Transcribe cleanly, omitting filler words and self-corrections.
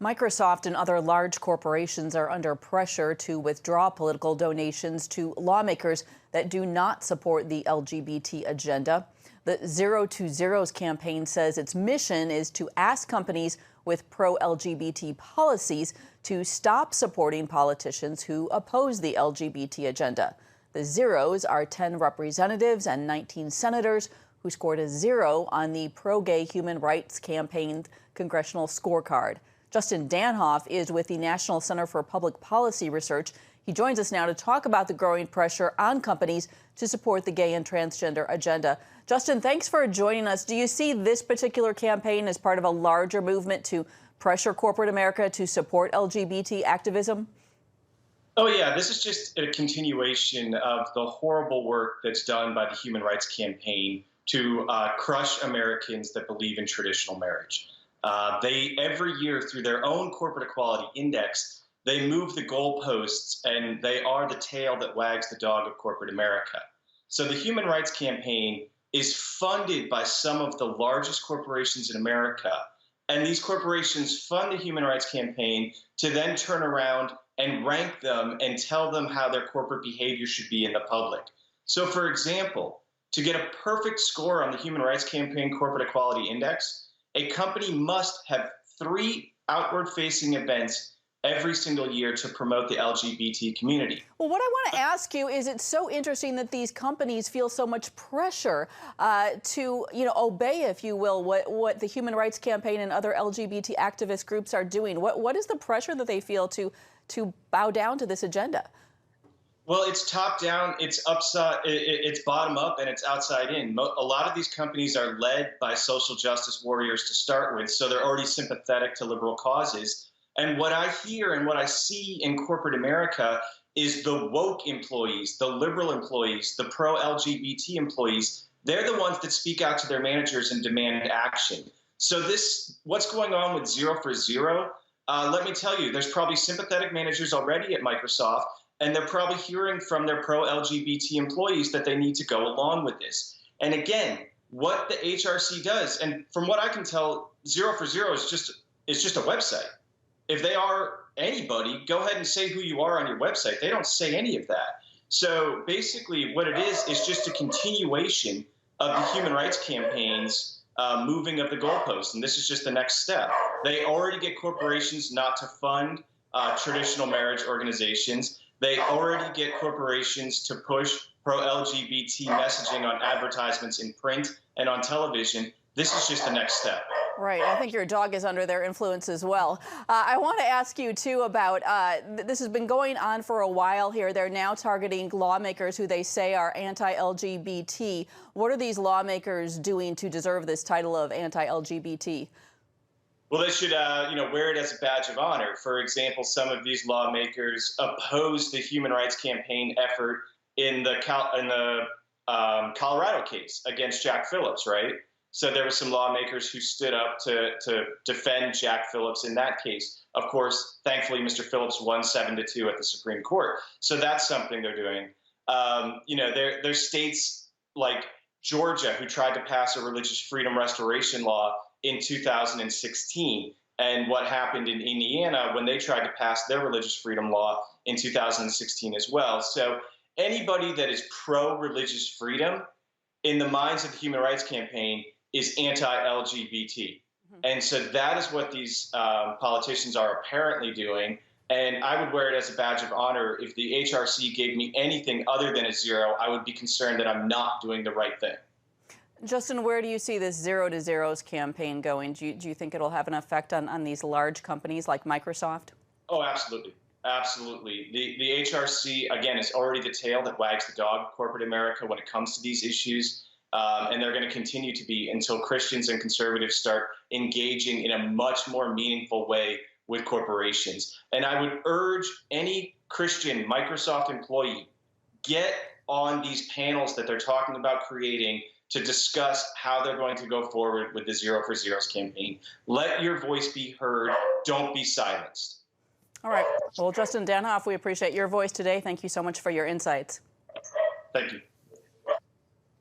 Microsoft and other large corporations are under pressure to withdraw political donations to lawmakers that do not support the LGBT agenda. The Zero to Zeros campaign says its mission is to ask companies with pro-LGBT policies to stop supporting politicians who oppose the LGBT agenda. The Zeros are 10 representatives and 19 senators who scored a 0 on the pro-gay human rights campaign congressional scorecard. Justin Danhof is with the National Center for Public Policy Research. He joins us now to talk about the growing pressure on companies to support the gay and transgender agenda. Justin, thanks for joining us. Do you see this particular campaign as part of a larger movement to pressure corporate America to support LGBT activism? Oh, yeah, this is just a continuation of the horrible work that's done by the Human Rights Campaign to crush Americans that believe in traditional marriage. They, every year, through their own corporate equality index, they move the goalposts, and they are the tail that wags the dog of corporate America. So the Human Rights Campaign is funded by some of the largest corporations in America, and these corporations fund the Human Rights Campaign to then turn around and rank them and tell them how their corporate behavior should be in the public. So, for example, to get a perfect score on the Human Rights Campaign Corporate Equality Index, a company must have 3 outward-facing events every single year to promote the LGBT community. Well, what I want to ask you is, it's so interesting that these companies feel so much pressure to, obey, if you will, what the Human Rights Campaign and other LGBT activist groups are doing. What is the pressure that they feel to bow down to this agenda? Well, it's top down, it's upside, it's bottom up, and it's outside in. A lot of these companies are led by social justice warriors to start with, so they're already sympathetic to liberal causes. And what I hear and what I see in corporate America is the woke employees, the liberal employees, the pro-LGBT employees. They're the ones that speak out to their managers and demand action. So what's going on with Zero for Zero? Let me tell you, there's probably sympathetic managers already at Microsoft, and they're probably hearing from their pro-LGBT employees that they need to go along with this. And again, what the HRC does, and from what I can tell, Zero for Zero is just a website. If they are anybody, go ahead and say who you are on your website. They don't say any of that. So basically what it is just a continuation of the Human Rights Campaign's moving of the goalposts, and this is just the next step. They already get corporations not to fund traditional marriage organizations. They already get corporations to push pro-LGBT messaging on advertisements in print and on television. This is just the next step. Right. I think your dog is under their influence as well. I want to ask you, too, about this has been going on for a while here. They're now targeting lawmakers who they say are anti-LGBT. What are these lawmakers doing to deserve this title of anti-LGBT? Well, they should, wear it as a badge of honor. For example, some of these lawmakers opposed the Human Rights Campaign effort in the Colorado case against Jack Phillips, right? So there were some lawmakers who stood up to defend Jack Phillips in that case. Of course, thankfully, Mr. Phillips won 7-2 at the Supreme Court. So that's something they're doing. There's states like Georgia who tried to pass a religious freedom restoration law in 2016. And what happened in Indiana when they tried to pass their religious freedom law in 2016 as well. So anybody that is pro-religious freedom in the minds of the Human Rights Campaign is anti-LGBT. And so that is what these politicians are apparently doing. And I would wear it as a badge of honor. If the HRC gave me anything other than a 0, I would be concerned that I'm not doing the right thing. Justin, where do you see this Zero to Zeros campaign going? Do you think it'll have an effect on these large companies like Microsoft? Oh, absolutely. Absolutely. The HRC, again, is already the tail that wags the dog of corporate America when it comes to these issues. And they're going to continue to be until Christians and conservatives start engaging in a much more meaningful way with corporations. And I would urge any Christian Microsoft employee, get on these panels that they're talking about creating to discuss how they're going to go forward with the Zero for Zeros campaign. Let your voice be heard. Don't be silenced. All right. Well, Justin Danhof, we appreciate your voice today. Thank you so much for your insights. Thank you.